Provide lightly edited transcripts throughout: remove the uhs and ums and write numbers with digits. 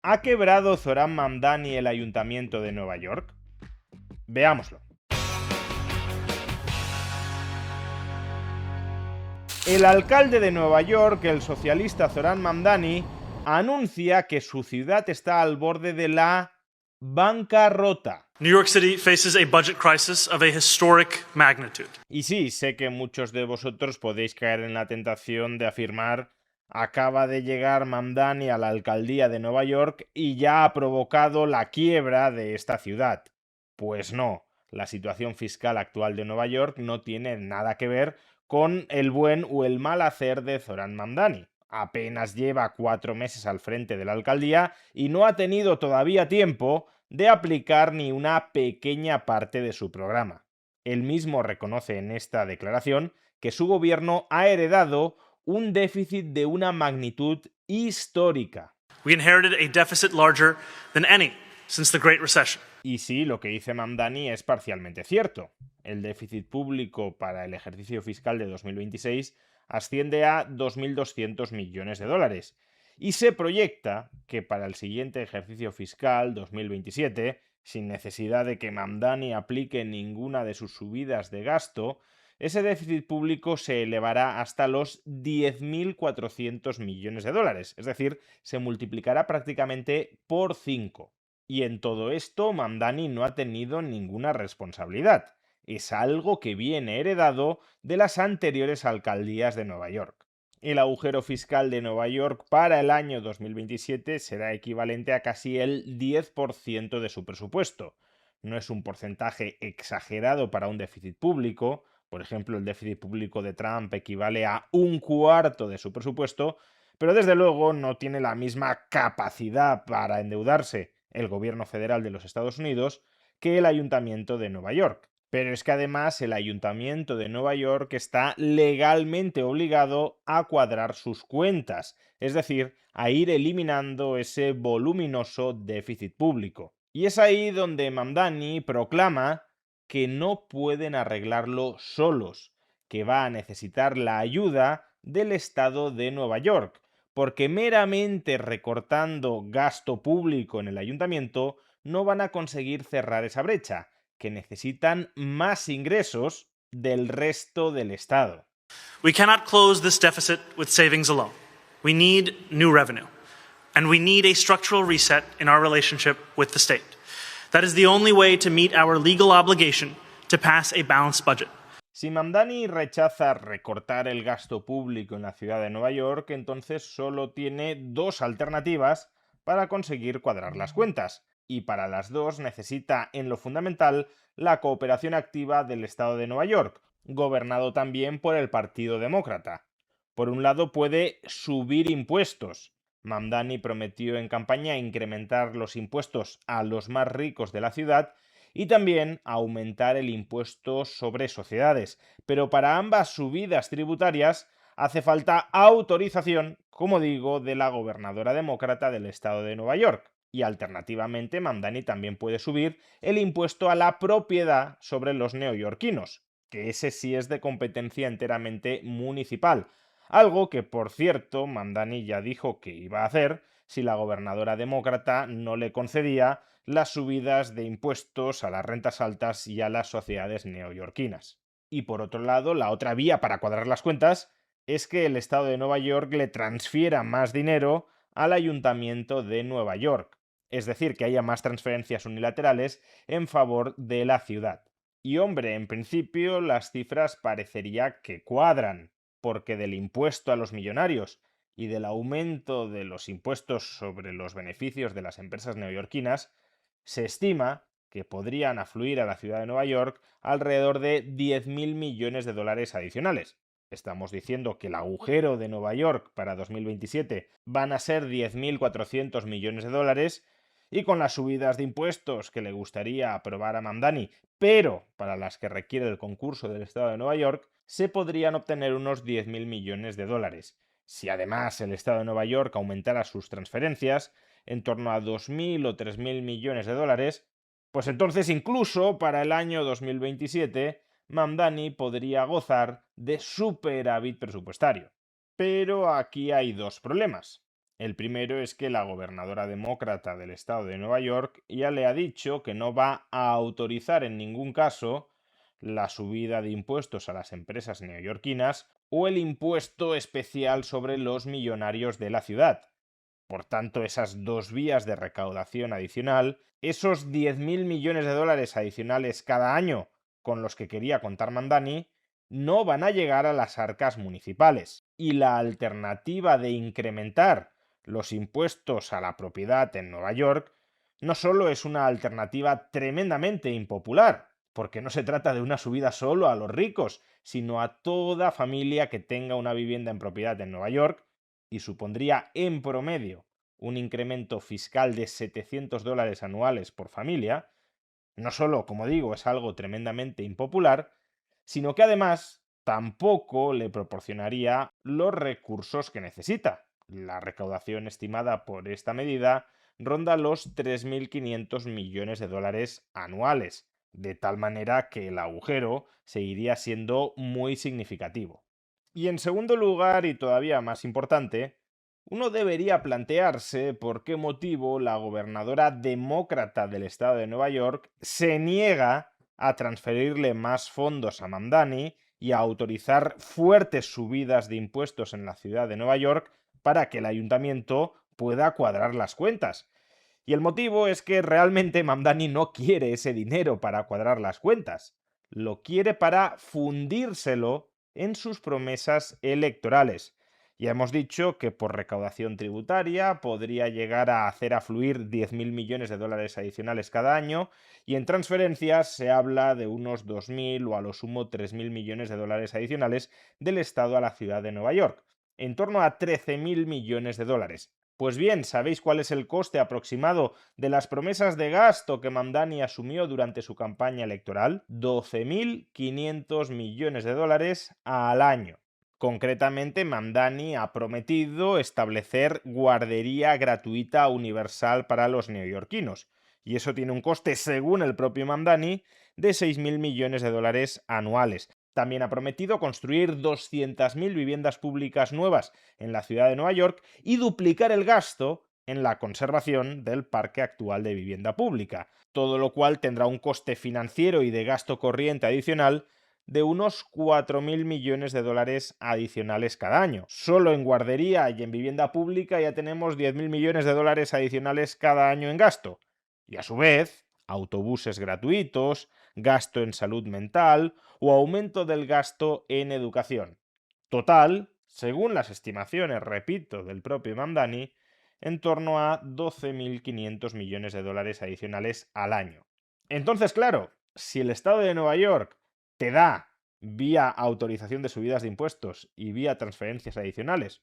¿Ha quebrado Zoran Mamdani el ayuntamiento de Nueva York? Veámoslo. El alcalde de Nueva York, el socialista Zoran Mamdani, anuncia que su ciudad está al borde de la bancarrota. New York City faces a budget crisis of a historic magnitude. Y sí, sé que muchos de vosotros podéis caer en la tentación de afirmar: acaba de llegar Mamdani a la alcaldía de Nueva York y ya ha provocado la quiebra de esta ciudad. Pues no, la situación fiscal actual de Nueva York no tiene nada que ver con el buen o el mal hacer de Zoran Mamdani. Apenas lleva 4 meses al frente de la alcaldía y no ha tenido todavía tiempo de aplicar ni una pequeña parte de su programa. Él mismo reconoce en esta declaración que su gobierno ha heredado un déficit de una magnitud histórica. We inherited a deficit larger than any since the Great Recession. Y sí, lo que dice Mamdani es parcialmente cierto. El déficit público para el ejercicio fiscal de 2026 asciende a 2.200 millones de dólares. Y se proyecta que para el siguiente ejercicio fiscal, 2027, sin necesidad de que Mamdani aplique ninguna de sus subidas de gasto, ese déficit público se elevará hasta los 10.400 millones de dólares. Es decir, se multiplicará prácticamente por 5. Y en todo esto, Mamdani no ha tenido ninguna responsabilidad. Es algo que viene heredado de las anteriores alcaldías de Nueva York. El agujero fiscal de Nueva York para el año 2027 será equivalente a casi el 10% de su presupuesto. No es un porcentaje exagerado para un déficit público. Por ejemplo, el déficit público de Trump equivale a un cuarto de su presupuesto, pero desde luego no tiene la misma capacidad para endeudarse el gobierno federal de los Estados Unidos que el ayuntamiento de Nueva York. Pero es que además el ayuntamiento de Nueva York está legalmente obligado a cuadrar sus cuentas, es decir, a ir eliminando ese voluminoso déficit público. Y es ahí donde Mamdani proclama que no pueden arreglarlo solos, que va a necesitar la ayuda del Estado de Nueva York, porque meramente recortando gasto público en el ayuntamiento no van a conseguir cerrar esa brecha, que necesitan más ingresos del resto del Estado. We cannot close this deficit with savings alone. We need new revenue. And we need a structural reset in our relationship with the state. That is the only way to meet our legal obligation to pass a balanced budget. Si Mamdani rechaza recortar el gasto público en la ciudad de Nueva York, entonces solo tiene dos alternativas para conseguir cuadrar las cuentas. Y para las dos necesita, en lo fundamental, la cooperación activa del Estado de Nueva York, gobernado también por el Partido Demócrata. Por un lado, puede subir impuestos. Mamdani prometió en campaña incrementar los impuestos a los más ricos de la ciudad y también aumentar el impuesto sobre sociedades. Pero para ambas subidas tributarias hace falta autorización, como digo, de la gobernadora demócrata del estado de Nueva York. Y alternativamente, Mamdani también puede subir el impuesto a la propiedad sobre los neoyorquinos, que ese sí es de competencia enteramente municipal. Algo que, por cierto, Mamdani ya dijo que iba a hacer si la gobernadora demócrata no le concedía las subidas de impuestos a las rentas altas y a las sociedades neoyorquinas. Y por otro lado, la otra vía para cuadrar las cuentas es que el estado de Nueva York le transfiera más dinero al ayuntamiento de Nueva York, es decir, que haya más transferencias unilaterales en favor de la ciudad. Y hombre, en principio las cifras parecería que cuadran, porque del impuesto a los millonarios y del aumento de los impuestos sobre los beneficios de las empresas neoyorquinas, se estima que podrían afluir a la ciudad de Nueva York alrededor de 10.000 millones de dólares adicionales. Estamos diciendo que el agujero de Nueva York para 2027 van a ser 10.400 millones de dólares, y con las subidas de impuestos que le gustaría aprobar a Mamdani, pero para las que requiere el concurso del Estado de Nueva York, se podrían obtener unos 10.000 millones de dólares. Si además el Estado de Nueva York aumentara sus transferencias en torno a 2.000 o 3.000 millones de dólares, pues entonces incluso para el año 2027 Mamdani podría gozar de superávit presupuestario. Pero aquí hay dos problemas. El primero es que la gobernadora demócrata del estado de Nueva York ya le ha dicho que no va a autorizar en ningún caso la subida de impuestos a las empresas neoyorquinas o el impuesto especial sobre los millonarios de la ciudad. Por tanto, esas dos vías de recaudación adicional, esos 10.000 millones de dólares adicionales cada año con los que quería contar Mamdani, no van a llegar a las arcas municipales. Y la alternativa de incrementar los impuestos a la propiedad en Nueva York no solo es una alternativa tremendamente impopular, porque no se trata de una subida solo a los ricos, sino a toda familia que tenga una vivienda en propiedad en Nueva York, y supondría en promedio un incremento fiscal de $700 anuales por familia. No solo, como digo, es algo tremendamente impopular, sino que además tampoco le proporcionaría los recursos que necesita. La recaudación estimada por esta medida ronda los 3.500 millones de dólares anuales, de tal manera que el agujero seguiría siendo muy significativo. Y en segundo lugar, y todavía más importante, uno debería plantearse por qué motivo la gobernadora demócrata del estado de Nueva York se niega a transferirle más fondos a Mamdani y a autorizar fuertes subidas de impuestos en la ciudad de Nueva York para que el ayuntamiento pueda cuadrar las cuentas. Y el motivo es que realmente Mamdani no quiere ese dinero para cuadrar las cuentas, lo quiere para fundírselo en sus promesas electorales. Ya hemos dicho que por recaudación tributaria podría llegar a hacer afluir 10.000 millones de dólares adicionales cada año, y en transferencias se habla de unos 2.000 o a lo sumo 3.000 millones de dólares adicionales del Estado a la ciudad de Nueva York, en torno a 13.000 millones de dólares. Pues bien, ¿sabéis cuál es el coste aproximado de las promesas de gasto que Mamdani asumió durante su campaña electoral? 12.500 millones de dólares al año. Concretamente, Mamdani ha prometido establecer guardería gratuita universal para los neoyorquinos, y eso tiene un coste, según el propio Mamdani, de 6.000 millones de dólares anuales. También ha prometido construir 200.000 viviendas públicas nuevas en la ciudad de Nueva York y duplicar el gasto en la conservación del parque actual de vivienda pública, todo lo cual tendrá un coste financiero y de gasto corriente adicional de unos 4.000 millones de dólares adicionales cada año. Solo en guardería y en vivienda pública ya tenemos 10.000 millones de dólares adicionales cada año en gasto. Y a su vez, autobuses gratuitos, gasto en salud mental o aumento del gasto en educación. Total, según las estimaciones, repito, del propio Mamdani, en torno a 12.500 millones de dólares adicionales al año. Entonces, claro, si el estado de Nueva York te da, vía autorización de subidas de impuestos y vía transferencias adicionales,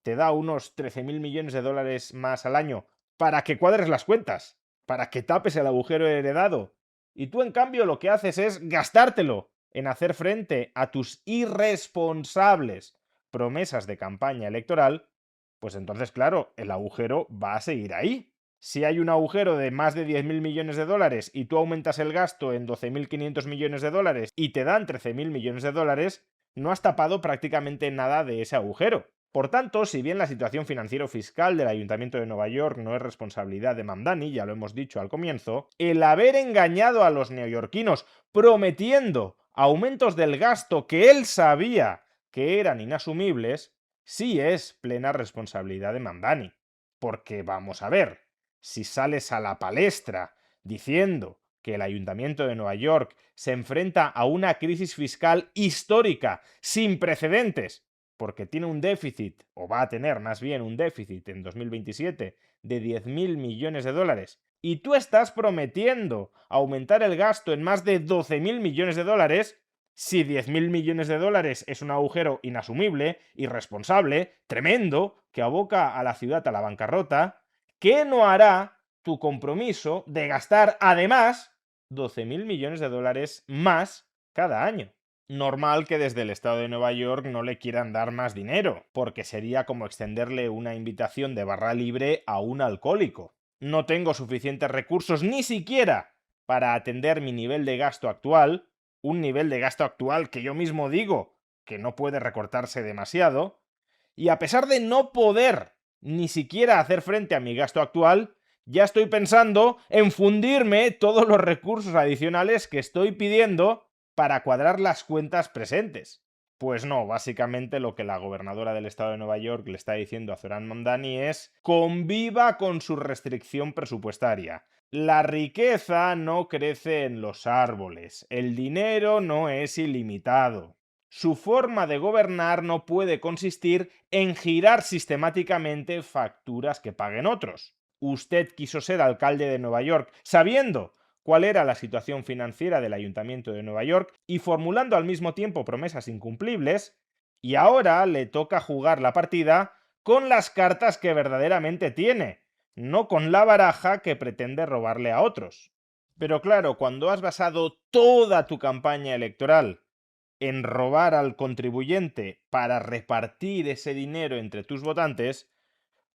te da unos 13.000 millones de dólares más al año para que cuadres las cuentas, para que tapes el agujero heredado, y tú en cambio lo que haces es gastártelo en hacer frente a tus irresponsables promesas de campaña electoral, pues entonces, claro, el agujero va a seguir ahí. Si hay un agujero de más de 10.000 millones de dólares y tú aumentas el gasto en 12.500 millones de dólares y te dan 13.000 millones de dólares, no has tapado prácticamente nada de ese agujero. Por tanto, si bien la situación financiero-fiscal del Ayuntamiento de Nueva York no es responsabilidad de Mamdani, ya lo hemos dicho al comienzo, el haber engañado a los neoyorquinos prometiendo aumentos del gasto que él sabía que eran inasumibles, sí es plena responsabilidad de Mamdani. Porque vamos a ver, si sales a la palestra diciendo que el Ayuntamiento de Nueva York se enfrenta a una crisis fiscal histórica, sin precedentes, porque tiene un déficit, o va a tener más bien un déficit en 2027 de 10.000 millones de dólares, y tú estás prometiendo aumentar el gasto en más de 12.000 millones de dólares, si 10.000 millones de dólares es un agujero inasumible, irresponsable, tremendo, que aboca a la ciudad a la bancarrota, ¿qué no hará tu compromiso de gastar además 12.000 millones de dólares más cada año? Normal que desde el estado de Nueva York no le quieran dar más dinero, porque sería como extenderle una invitación de barra libre a un alcohólico. No tengo suficientes recursos ni siquiera para atender mi nivel de gasto actual, un nivel de gasto actual que yo mismo digo que no puede recortarse demasiado, y a pesar de no poder ni siquiera hacer frente a mi gasto actual, ya estoy pensando en fundirme todos los recursos adicionales que estoy pidiendo para cuadrar las cuentas presentes. Pues no, básicamente lo que la gobernadora del estado de Nueva York le está diciendo a Zoran Mamdani es: conviva con su restricción presupuestaria. La riqueza no crece en los árboles, el dinero no es ilimitado. Su forma de gobernar no puede consistir en girar sistemáticamente facturas que paguen otros. Usted quiso ser alcalde de Nueva York sabiendo cuál era la situación financiera del Ayuntamiento de Nueva York y formulando al mismo tiempo promesas incumplibles, y ahora le toca jugar la partida con las cartas que verdaderamente tiene, no con la baraja que pretende robarle a otros. Pero claro, cuando has basado toda tu campaña electoral en robar al contribuyente para repartir ese dinero entre tus votantes,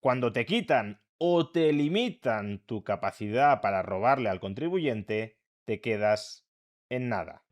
cuando te quitan o te limitan tu capacidad para robarle al contribuyente, te quedas en nada.